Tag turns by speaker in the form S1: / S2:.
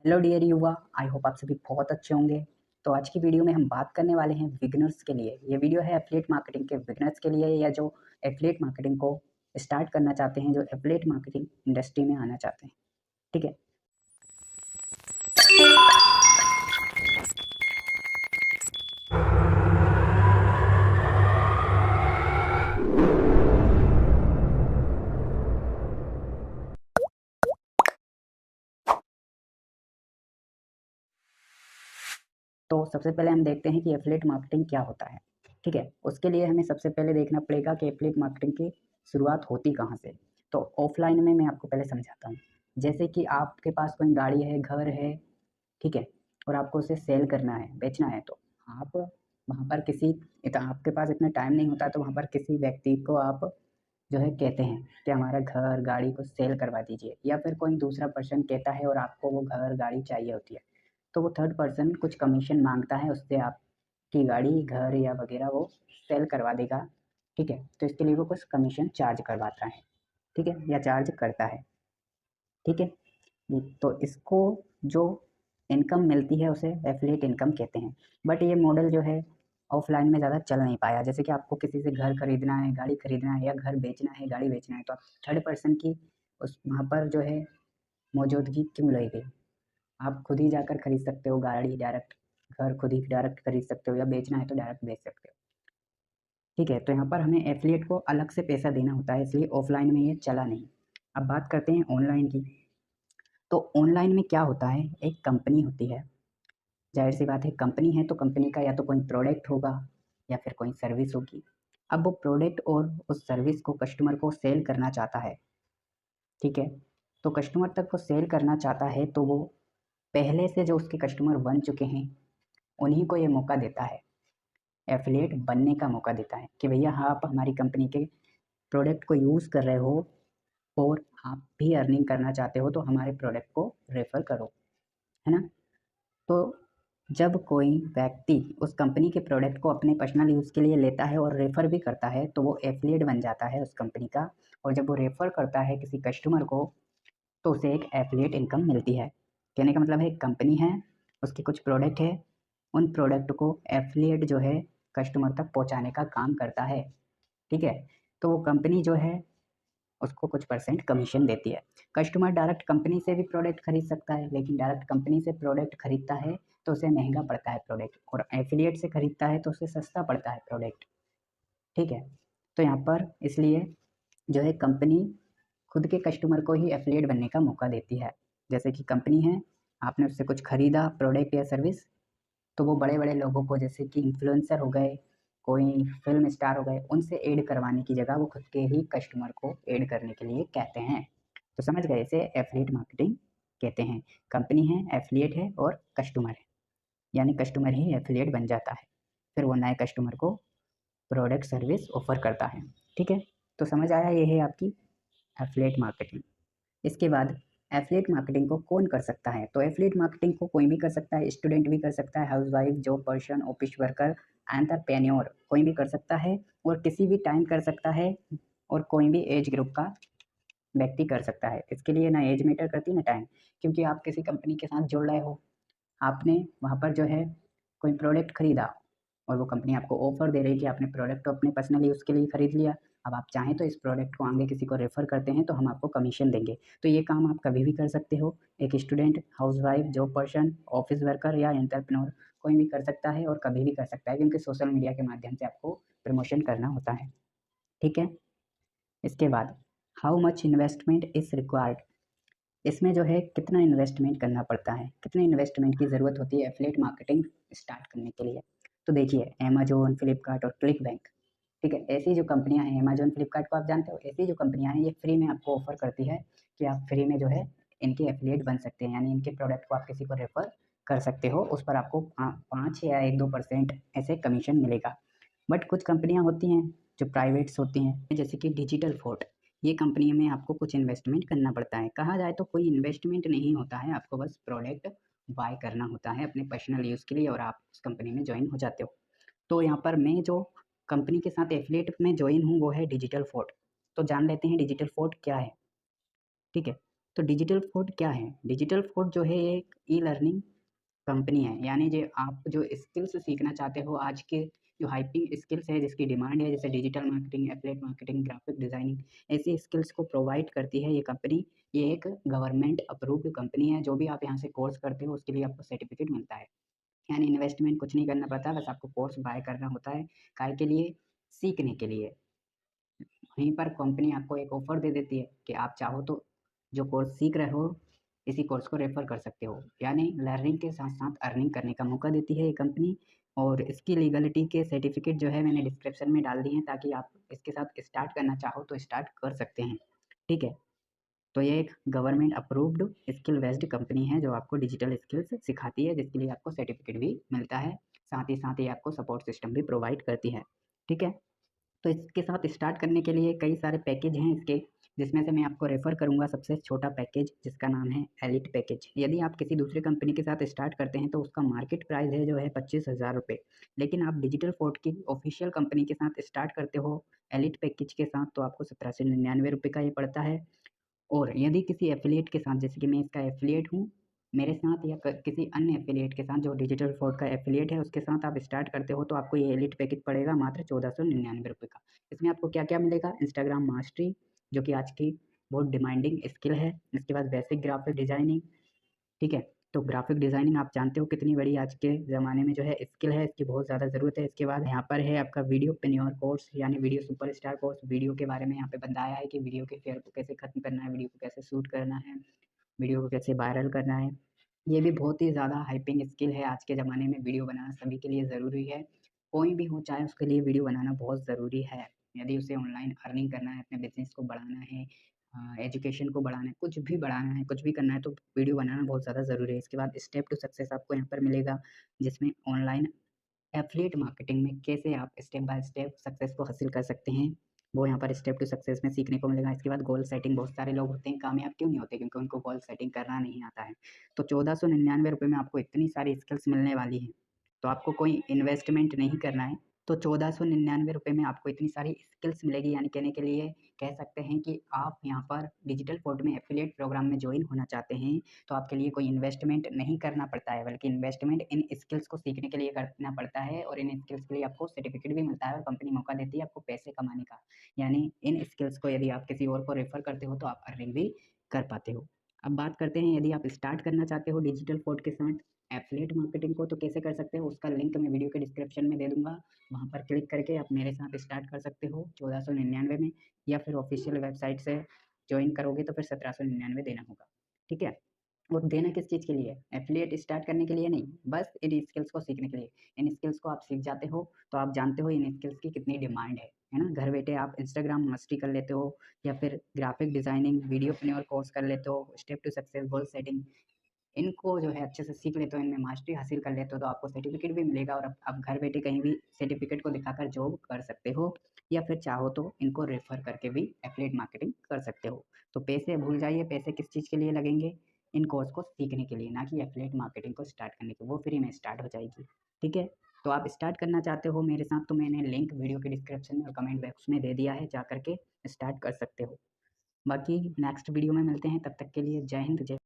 S1: Hello dear युवा, I hope आप सभी बहुत अच्छे होंगे। तो आज की वीडियो में हम बात करने वाले हैं बिगिनर्स के लिए। ये वीडियो है एफिलिएट मार्केटिंग के बिगिनर्स के लिए, या जो एफिलिएट मार्केटिंग को स्टार्ट करना चाहते हैं, जो एफिलिएट मार्केटिंग इंडस्ट्री में आना चाहते हैं। ठीक है। तो सबसे पहले हम देखते हैं कि एफिलिएट मार्केटिंग क्या होता है। ठीक है, उसके लिए हमें सबसे पहले देखना पड़ेगा कि एफिलिएट मार्केटिंग की शुरुआत होती कहाँ से। तो ऑफलाइन में मैं आपको पहले समझाता हूँ। जैसे कि आपके पास कोई गाड़ी है, घर है, ठीक है, और आपको उसे सेल करना है, बेचना है, तो आप वहाँ पर आपके पास इतना टाइम नहीं होता, तो वहाँ पर किसी व्यक्ति को आप जो है कहते हैं कि हमारा घर गाड़ी को सेल करवा दीजिए, या फिर कोई दूसरा पर्सन कहता है और आपको वो घर गाड़ी चाहिए होती है, तो वो थर्ड पर्सन कुछ कमीशन मांगता है उससे, आपकी गाड़ी घर या वगैरह वो सेल करवा देगा। ठीक है, तो इसके लिए वो कुछ कमीशन चार्ज करवाता है, ठीक है, या चार्ज करता है। ठीक है, तो इसको जो इनकम मिलती है उसे एफिलिएट इनकम कहते हैं। बट ये मॉडल जो है ऑफलाइन में ज़्यादा चल नहीं पाया। जैसे कि आपको किसी से घर खरीदना है, गाड़ी खरीदना है, या घर बेचना है, गाड़ी बेचना है, तो आप थर्ड पर्सन की उस वहाँ पर जो है मौजूदगी क्यों लगेगी। आप खुद ही जाकर खरीद सकते हो गाड़ी डायरेक्ट, घर खुद ही डायरेक्ट खरीद सकते हो, या बेचना है तो डायरेक्ट बेच सकते हो। ठीक है, तो यहाँ पर हमें एफिलिएट को अलग से पैसा देना होता है, इसलिए ऑफलाइन में ये चला नहीं। अब बात करते हैं ऑनलाइन की। तो ऑनलाइन में क्या होता है, एक कंपनी होती है, जाहिर सी बात है कंपनी है तो कंपनी का या तो कोई प्रोडक्ट होगा या फिर कोई सर्विस होगी। अब वो प्रोडक्ट और उस सर्विस को कस्टमर को सेल करना चाहता है। ठीक है, तो कस्टमर तक वो सेल करना चाहता है, तो वो पहले से जो उसके कस्टमर बन चुके हैं उन्हीं को ये मौका देता है, एफिलिएट बनने का मौका देता है कि भैया हाँ, आप हमारी कंपनी के प्रोडक्ट को यूज़ कर रहे हो और आप भी अर्निंग करना चाहते हो, तो हमारे प्रोडक्ट को रेफ़र करो, है ना। तो जब कोई व्यक्ति उस कंपनी के प्रोडक्ट को अपने पर्सनल यूज़ के लिए लेता है और रेफ़र भी करता है, तो वो एफिलिएट बन जाता है उस कंपनी का। और जब वो रेफ़र करता है किसी कस्टमर को, तो उसे एक एफिलिएट इनकम मिलती है। कहने का मतलब है, एक कंपनी है, उसके कुछ प्रोडक्ट है, उन प्रोडक्ट को एफिलिएट जो है कस्टमर तक पहुंचाने का काम करता है। ठीक है, तो वो कंपनी जो है उसको कुछ परसेंट कमीशन देती है। कस्टमर डायरेक्ट कंपनी से भी प्रोडक्ट खरीद सकता है, लेकिन डायरेक्ट कंपनी से प्रोडक्ट खरीदता है तो उसे महंगा पड़ता है प्रोडक्ट, और एफिलिएट से खरीदता है तो उसे सस्ता पड़ता है प्रोडक्ट। ठीक है, तो यहाँ पर इसलिए जो है कंपनी खुद के कस्टमर को ही एफिलिएट बनने का मौका देती है। जैसे कि कंपनी है, आपने उससे कुछ खरीदा प्रोडक्ट या सर्विस, तो वो बड़े बड़े लोगों को, जैसे कि इन्फ्लुएंसर हो गए, कोई फिल्म स्टार हो गए, उनसे ऐड करवाने की जगह वो खुद के ही कस्टमर को ऐड करने के लिए कहते हैं। तो समझ गए, इसे एफिलिएट मार्केटिंग कहते हैं। कंपनी है, एफिलिएट है, और कस्टमर है, यानी कस्टमर ही एफिलिएट बन जाता है, फिर वो नए कस्टमर को प्रोडक्ट सर्विस ऑफर करता है। ठीक है, तो समझ आया, ये है आपकी एफिलिएट मार्केटिंग। इसके बाद एफिलिएट मार्केटिंग को कौन कर सकता है, तो एफिलिएट मार्केटिंग को कोई भी कर सकता है, स्टूडेंट भी कर सकता है, housewife, job person, office worker, entrepreneur, कोई भी कर सकता है, और किसी भी टाइम कर सकता है, और कोई भी एज ग्रुप का व्यक्ति कर सकता है। इसके लिए ना एज मैटर करती ना टाइम, क्योंकि आप किसी कंपनी के साथ जुड़ रहे हो, आपने वहाँ पर जो है कोई प्रोडक्ट खरीदा, और वो कंपनी आपको ऑफर दे रही है कि आपने प्रोडक्ट तो अपने पर्सनल यूज़ के लिए खरीद लिया, अब आप चाहें तो इस प्रोडक्ट को आगे किसी को रेफ़र करते हैं तो हम आपको कमीशन देंगे। तो ये काम आप कभी भी कर सकते हो। एक student, housewife, job person, office worker, या एंटरप्रेन्योर, कोई भी कर सकता है और कभी भी कर सकता है, क्योंकि सोशल मीडिया के माध्यम से आपको प्रमोशन करना होता है। ठीक है, इसके बाद how much investment is required. इसमें जो है कितना इन्वेस्टमेंट करना पड़ता है, कितने इन्वेस्टमेंट की ज़रूरत होती है एफिलिएट मार्केटिंग स्टार्ट करने के लिए। तो देखिए, अमेज़न, फ्लिपकार्ट और क्लिक बैंक, ठीक है, ऐसी जो कंपनियां हैं, अमेज़न, फ्लिपकार्ट को आप जानते हो, ऐसी जो कंपनियां हैं ये फ्री में आपको ऑफर करती है कि आप फ्री में जो है इनके एफिलिएट बन सकते हैं, यानी इनके प्रोडक्ट को आप किसी को रेफ़र कर सकते हो, उस पर आपको 5 या 1-2% ऐसे कमीशन मिलेगा। बट कुछ कंपनियां होती हैं जो प्राइवेट्स होती हैं, जैसे कि डिजिटल फोर्ट, ये कंपनी में आपको कुछ इन्वेस्टमेंट करना पड़ता है। कहा जाए तो कोई इन्वेस्टमेंट नहीं होता है, आपको बस प्रोडक्ट बाय करना होता है अपने पर्सनल यूज़ के लिए, और आप उस कंपनी में ज्वाइन हो जाते हो। तो यहाँ पर मैं जो कंपनी के साथ एफिलिएट में ज्वाइन हूँ वो है डिजिटल फोर्ट। तो जान लेते हैं डिजिटल फोर्ट क्या है। ठीक है, तो डिजिटल फोर्ट क्या है? डिजिटल फोर्ट जो है एक ई लर्निंग कंपनी है, यानी जो आप जो स्किल्स सीखना चाहते हो आज के जो हाइपिंग स्किल्स है जिसकी डिमांड है, जैसे digital marketing, affiliate marketing, graphic designing, ऐसी स्किल्स को प्रोवाइड करती है ये कंपनी। ये एक गवर्नमेंट अप्रूव्ड कंपनी है। जो भी आप यहाँ से कोर्स करते हो उसके लिए आपको सर्टिफिकेट मिलता है, यानी इन्वेस्टमेंट कुछ नहीं करना पड़ता, बस आपको कोर्स बाय करना होता है। काय के लिए? सीखने के लिए। वहीं पर कंपनी आपको एक ऑफर दे देती है कि आप चाहो तो जो कोर्स सीख रहे हो इसी कोर्स को रेफर कर सकते हो, यानी लर्निंग के साथ साथ अर्निंग करने का मौका देती है ये कंपनी। और इसकी लीगलिटी के सर्टिफिकेट जो है मैंने डिस्क्रिप्शन में डाल दिए हैं, ताकि आप इसके साथ स्टार्ट करना चाहो तो स्टार्ट कर सकते हैं। ठीक है, तो ये एक government approved skill based company है जो आपको डिजिटल स्किल्स सिखाती है, जिसके लिए आपको सर्टिफिकेट भी मिलता है। साथ ही आपको सपोर्ट सिस्टम भी प्रोवाइड करती है। ठीक है, तो इसके साथ स्टार्ट करने के लिए कई सारे पैकेज हैं इसके, जिसमें से मैं आपको रेफ़र करूंगा सबसे छोटा पैकेज, जिसका नाम है एलिट पैकेज। यदि आप किसी दूसरी कंपनी के साथ स्टार्ट करते हैं तो उसका मार्केट प्राइस है जो है 25,000 रुपये, लेकिन आप डिजिटल फोर्ट की ऑफिशियल कंपनी के साथ स्टार्ट करते हो एलिट पैकेज के साथ तो आपको 1799 रुपये का ये पड़ता है। और यदि किसी एफिलिएट के साथ, जैसे कि मैं इसका एफिलिएट हूँ, मेरे साथ या किसी अन्य एफिलिएट के साथ जो डिजिटल फोर्ट का एफिलिएट है उसके साथ आप स्टार्ट करते हो तो आपको ये एलिट पैकेज पड़ेगा मात्र 1499 रुपये का। इसमें आपको क्या क्या मिलेगा? इंस्टाग्राम मास्टरी, जो कि आज की बहुत डिमांडिंग स्किल है। इसके बाद बेसिक ग्राफिक डिजाइनिंग। ठीक है, तो ग्राफिक डिजाइनिंग आप जानते हो कितनी बड़ी आज के ज़माने में जो है स्किल है, इसकी बहुत ज़्यादा ज़रूरत है। इसके बाद यहाँ पर है आपका वीडियो पेन्योर कोर्स, यानी वीडियो सुपरस्टार कोर्स। वीडियो के बारे में यहाँ पे बताया है कि वीडियो के फेयर को कैसे ख़त्म करना है, वीडियो को कैसे शूट करना है, वीडियो को कैसे वायरल करना है। ये भी बहुत ही ज़्यादा हाइपिंग स्किल है आज के ज़माने में। वीडियो बनाना सभी के लिए ज़रूरी है, कोई भी हो चाहे उसके लिए वीडियो बनाना बहुत ज़रूरी है। यदि उसे ऑनलाइन अर्निंग करना है, अपने बिजनेस को बढ़ाना है, एजुकेशन को बढ़ाना है, कुछ भी बढ़ाना है, कुछ भी करना है तो वीडियो बनाना बहुत ज़्यादा ज़रूरी है। इसके बाद स्टेप टू सक्सेस आपको यहाँ पर मिलेगा, जिसमें ऑनलाइन एफिलिएट मार्केटिंग में कैसे आप स्टेप बाय स्टेप सक्सेस को हासिल कर सकते हैं, वो यहाँ पर स्टेप टू सक्सेस में सीखने को मिलेगा। इसके बाद गोल सेटिंग, बहुत सारे लोग होते हैं कामयाब क्यों नहीं होते? क्योंकि उनको गोल सेटिंग करना नहीं आता है। तो 1499 रुपये में आपको इतनी सारी स्किल्स मिलने वाली हैं, तो आपको कोई इन्वेस्टमेंट नहीं करना है। तो 1499 रुपये में आपको इतनी सारी स्किल्स मिलेगी, यानी कहने के लिए कह सकते हैं कि आप यहाँ पर डिजिटल फोर्ट में एफिलिएट प्रोग्राम में ज्वाइन होना चाहते हैं तो आपके लिए कोई इन्वेस्टमेंट नहीं करना पड़ता है, बल्कि इन्वेस्टमेंट इन स्किल्स को सीखने के लिए करना पड़ता है। और इन स्किल्स के लिए आपको सर्टिफिकेट भी मिलता है और कंपनी मौका देती है आपको पैसे कमाने का, यानी इन स्किल्स को यदि आप किसी और को रेफर करते हो तो आप अर्निंग भी कर पाते हो। अब बात करते हैं, यदि आप स्टार्ट करना चाहते हो डिजिटल फोर्ट के साथ एफिलिएट मार्केटिंग को तो कैसे कर सकते हो, उसका लिंक मैं वीडियो के डिस्क्रिप्शन में दे दूंगा। वहाँ पर क्लिक करके आप मेरे साथ स्टार्ट कर सकते हो 1499 में, या फिर ऑफिशियल वेबसाइट से ज्वाइन करोगे तो फिर 1799 देना होगा। ठीक है, और देना किस चीज़ के लिए है? एफिलिएट स्टार्ट करने के लिए नहीं, बस इन स्किल्स को सीखने के लिए। इन स्किल्स को आप सीख जाते हो तो आप जानते हो इन स्किल्स की कितनी डिमांड है ना? घर बैठे आप इंस्टाग्राम मास्टरी कर लेते हो, या फिर graphic designing, video player course कर लेते हो, step to success, goal setting, इनको जो है अच्छे से सीख लेते हो, इनमें मास्टरी हासिल कर लेते हो तो आपको सर्टिफिकेट भी मिलेगा और आप घर बैठे कहीं भी सर्टिफिकेट को दिखाकर जॉब कर सकते हो, या फिर चाहो तो इनको रेफर करके भी एफिलिएट मार्केटिंग कर सकते हो। तो पैसे भूल जाइए, पैसे किस चीज़ के लिए लगेंगे? इन कोर्स को सीखने के लिए, ना कि एफिलिएट मार्केटिंग को स्टार्ट करने के, वो फ्री में स्टार्ट हो जाएगी। ठीक है, तो आप स्टार्ट करना चाहते हो मेरे साथ तो मैंने लिंक वीडियो के डिस्क्रिप्शन में और कमेंट बॉक्स में दे दिया है, जा करके स्टार्ट कर सकते हो। बाकी नेक्स्ट वीडियो में मिलते हैं, तब तक के लिए जय हिंद, जय